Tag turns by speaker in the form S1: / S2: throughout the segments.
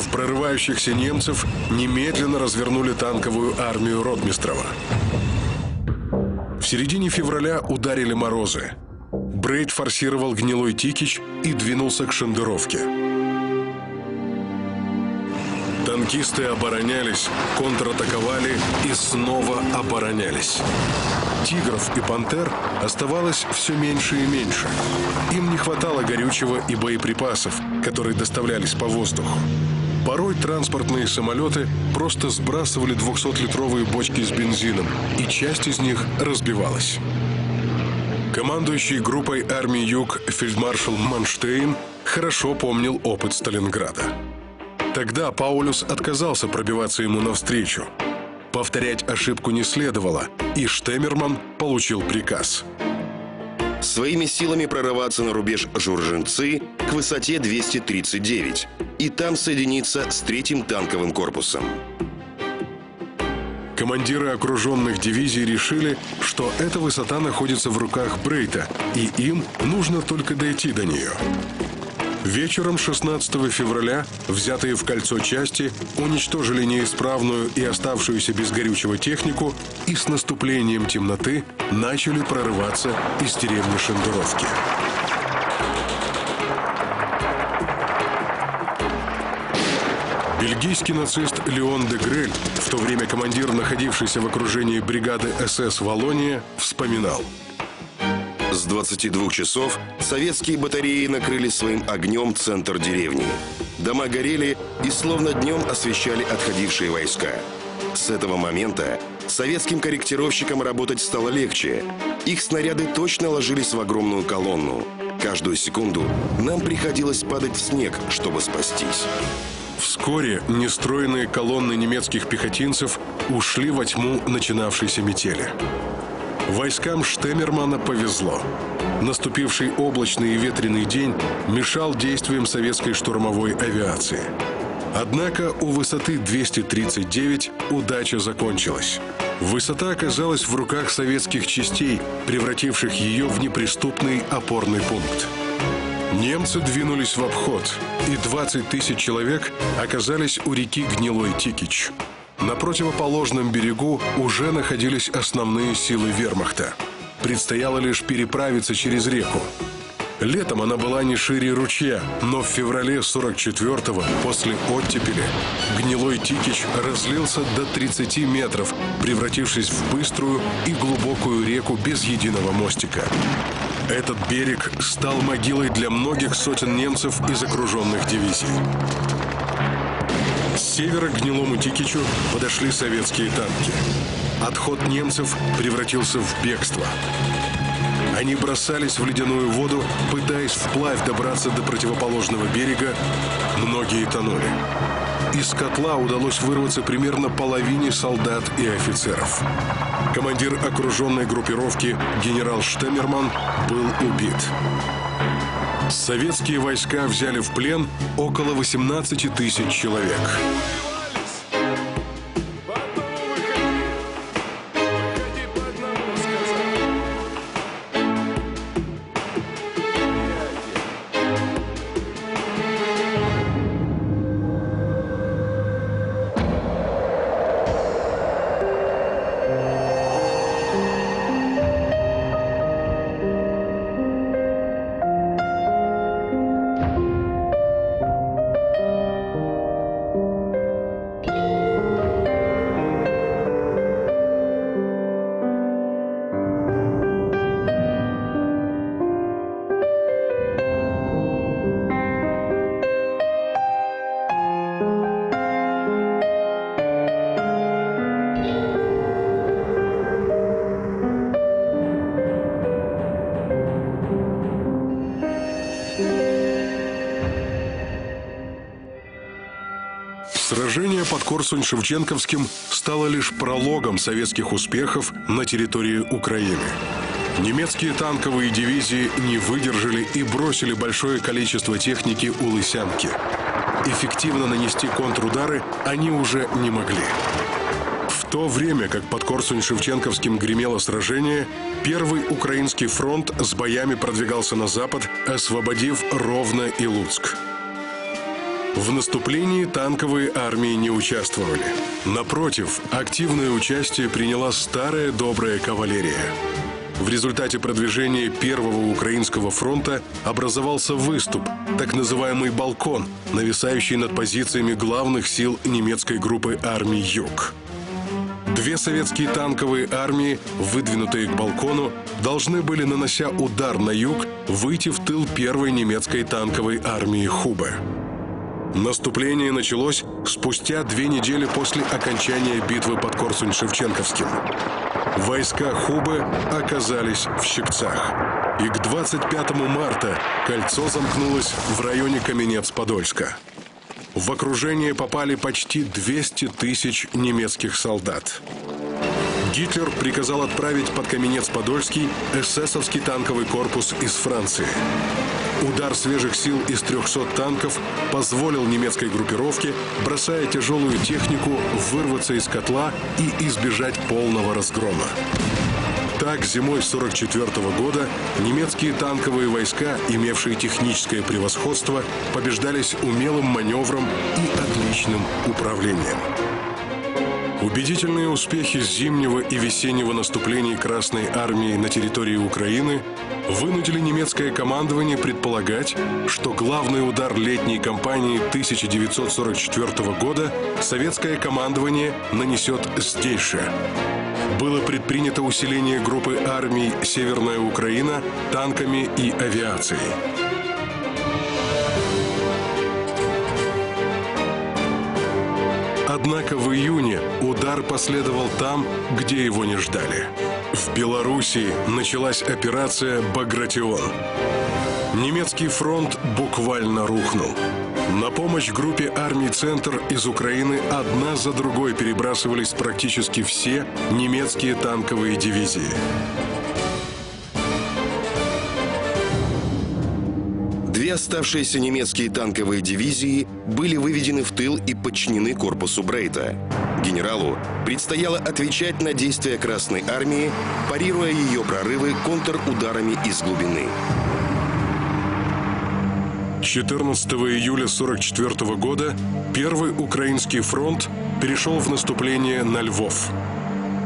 S1: прорывающихся немцев немедленно развернули танковую армию Ротмистрова. В середине февраля ударили морозы. Брейд форсировал Гнилой Тикич и двинулся к Шендеровке. Танкисты оборонялись, контратаковали и снова оборонялись. «Тигров» и «Пантер» оставалось все меньше и меньше. Им не хватало горючего и боеприпасов, которые доставлялись по воздуху. Порой транспортные самолеты просто сбрасывали 200-литровые бочки с бензином, и часть из них разбивалась. Командующий группой армии «Юг» фельдмаршал Манштейн хорошо помнил опыт Сталинграда. Тогда Паулюс отказался пробиваться ему навстречу. Повторять ошибку не следовало, и Штеммерман получил приказ.
S2: Своими силами прорываться на рубеж Журжинцы к высоте 239 и там соединиться с 3-м танковым корпусом.
S1: Командиры окруженных дивизий решили, что эта высота находится в руках Брейта, и им нужно только дойти до нее. Вечером 16 февраля взятые в кольцо части уничтожили неисправную и оставшуюся без горючего технику и с наступлением темноты начали прорываться из деревни Шендеровки. Бельгийский нацист Леон де Грель, в то время командир, находившийся в окружении бригады СС «Валлония», вспоминал:
S2: С 22 часов советские батареи накрыли своим огнем центр деревни. Дома горели и словно днем освещали отходившие войска. С этого момента советским корректировщикам работать стало легче. Их снаряды точно ложились в огромную колонну. Каждую секунду нам приходилось падать в снег, чтобы спастись.
S1: Вскоре нестроенные колонны немецких пехотинцев ушли во тьму начинавшейся метели. Войскам Штеммермана повезло. Наступивший облачный и ветреный день мешал действиям советской штурмовой авиации. Однако у высоты 239 удача закончилась. Высота оказалась в руках советских частей, превративших ее в неприступный опорный пункт. Немцы двинулись в обход, и 20 тысяч человек оказались у реки Гнилой Тикич. На противоположном берегу уже находились основные силы вермахта. Предстояло лишь переправиться через реку. Летом она была не шире ручья, но в феврале 44-го, после оттепели, Гнилой Тикич разлился до 30 метров, превратившись в быструю и глубокую реку без единого мостика. Этот берег стал могилой для многих сотен немцев из окруженных дивизий. С севера к Гнилому Тикичу подошли советские танки. Отход немцев превратился в бегство. Они бросались в ледяную воду, пытаясь вплавь добраться до противоположного берега. Многие тонули. Из котла удалось вырваться примерно половине солдат и офицеров. Командир окруженной группировки генерал Штеммерман был убит. Советские войска взяли в плен около 18 тысяч человек. Сражение под Корсунь-Шевченковским стало лишь прологом советских успехов на территории Украины. Немецкие танковые дивизии не выдержали и бросили большое количество техники у Лысянки. Эффективно нанести контрудары они уже не могли. В то время, как под Корсунь-Шевченковским гремело сражение, Первый Украинский фронт с боями продвигался на запад, освободив Ровно и Луцк. В наступлении танковые армии не участвовали. Напротив, активное участие приняла старая добрая кавалерия. В результате продвижения Первого Украинского фронта образовался выступ, так называемый балкон, нависающий над позициями главных сил немецкой группы армий «Юг». Две советские танковые армии, выдвинутые к балкону, должны были, нанося удар на юг, выйти в тыл первой немецкой танковой армии Хубе. Наступление началось спустя 2 недели после окончания битвы под Корсунь-Шевченковским. Войска Хубе оказались в Щекцах. И к 25 марта кольцо замкнулось в районе Каменец-Подольска. В окружение попали почти 200 тысяч немецких солдат. Гитлер приказал отправить под Каменец-Подольский эсэсовский танковый корпус из Франции. Удар свежих сил из 300 танков позволил немецкой группировке, бросая тяжелую технику, вырваться из котла и избежать полного разгрома. Так, зимой 1944 года немецкие танковые войска, имевшие техническое превосходство, побеждались умелым маневром и отличным управлением. Убедительные успехи зимнего и весеннего наступлений Красной армии на территории Украины вынудили немецкое командование предполагать, что главный удар летней кампании 1944 года советское командование нанесет здесь же. Было предпринято усиление группы армий «Северная Украина» танками и авиацией. Однако в июне удар последовал там, где его не ждали. В Белоруссии началась операция «Багратион». Немецкий фронт буквально рухнул. На помощь группе армий «Центр» из Украины одна за другой перебрасывались практически все немецкие танковые дивизии.
S2: Две оставшиеся немецкие танковые дивизии были выведены в тыл и подчинены корпусу Брейта. Генералу предстояло отвечать на действия Красной армии, парируя ее прорывы контрударами из глубины.
S1: 14 июля 1944 года Первый Украинский фронт перешел в наступление на Львов.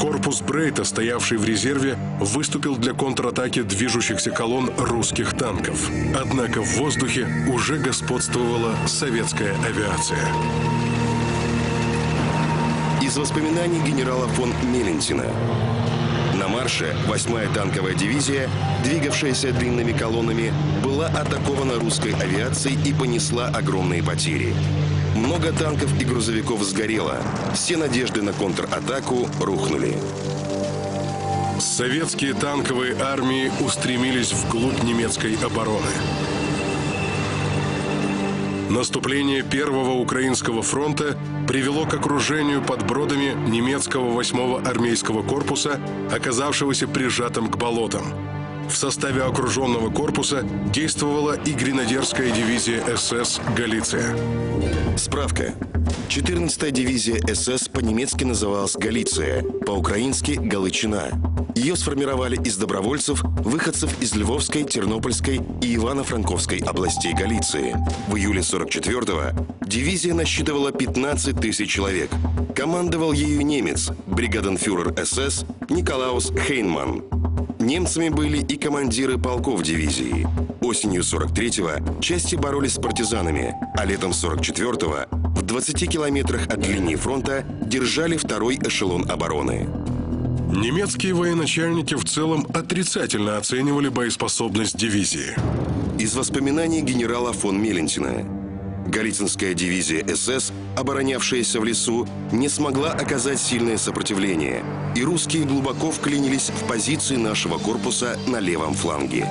S1: Корпус Брейта, стоявший в резерве, выступил для контратаки движущихся колонн русских танков. Однако в воздухе уже господствовала советская авиация.
S2: Из воспоминаний генерала фон Мелентина. На марше 8-я танковая дивизия, двигавшаяся длинными колоннами, была атакована русской авиацией и понесла огромные потери. Много танков и грузовиков сгорело. Все надежды на контратаку рухнули.
S1: Советские танковые армии устремились вглубь немецкой обороны. Наступление Первого Украинского фронта привело к окружению под Бродами немецкого 8-го армейского корпуса, оказавшегося прижатым к болотам. В составе окруженного корпуса действовала и гренадерская дивизия СС «Галиция».
S2: Справка. 14-я дивизия СС по-немецки называлась «Галиция», по-украински «Галичина». Ее сформировали из добровольцев, выходцев из Львовской, Тернопольской и Ивано-Франковской областей Галиции. В июле 44-го дивизия насчитывала 15 тысяч человек. Командовал ею немец, бригаденфюрер СС Николаус Хейнман. Немцами были и командиры полков дивизии. Осенью 43-го части боролись с партизанами, а летом 44-го в 20 километрах от линии фронта держали второй эшелон обороны.
S1: Немецкие военачальники в целом отрицательно оценивали боеспособность дивизии.
S2: Из воспоминаний генерала фон Мелентина. Галицинская дивизия СС, оборонявшаяся в лесу, не смогла оказать сильное сопротивление, и русские глубоко вклинились в позиции нашего корпуса на левом фланге.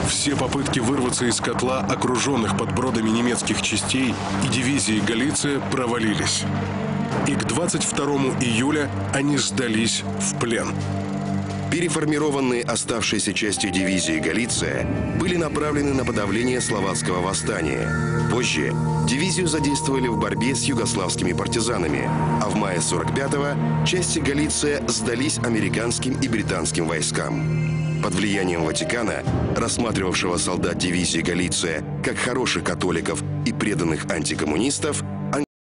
S1: Все попытки вырваться из котла окруженных под Бродами немецких частей и дивизии «Галиция» провалились. И к 22 июля они сдались в плен.
S2: Переформированные оставшиеся части дивизии «Галиция» были направлены на подавление словацкого восстания. Позже дивизию задействовали в борьбе с югославскими партизанами, а в мае 45-го части «Галиция» сдались американским и британским войскам. Под влиянием Ватикана, рассматривавшего солдат дивизии «Галиция» как хороших католиков и преданных антикоммунистов,